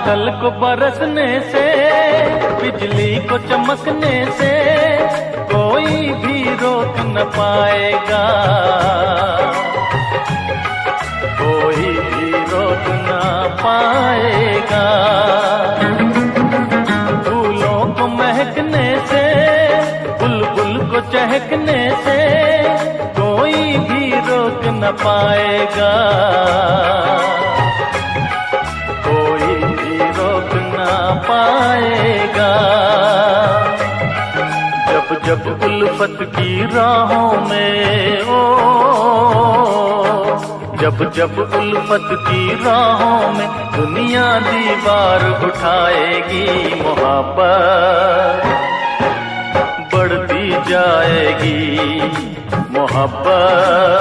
बादल को बरसने से, बिजली को चमकने से कोई भी रोक न पाएगा, कोई भी रोक न पाएगा। फूलों को महकने से, बुलबुल को चहकने से कोई भी रोक न पाएगा, कोई भी रोक न पाएगा। जब जब उल्फत की राहों में जब जब उल्फत की राहों में दुनिया दीवार उठाएगी, मोहब्बत बढ़ती जाएगी, मोहब्बत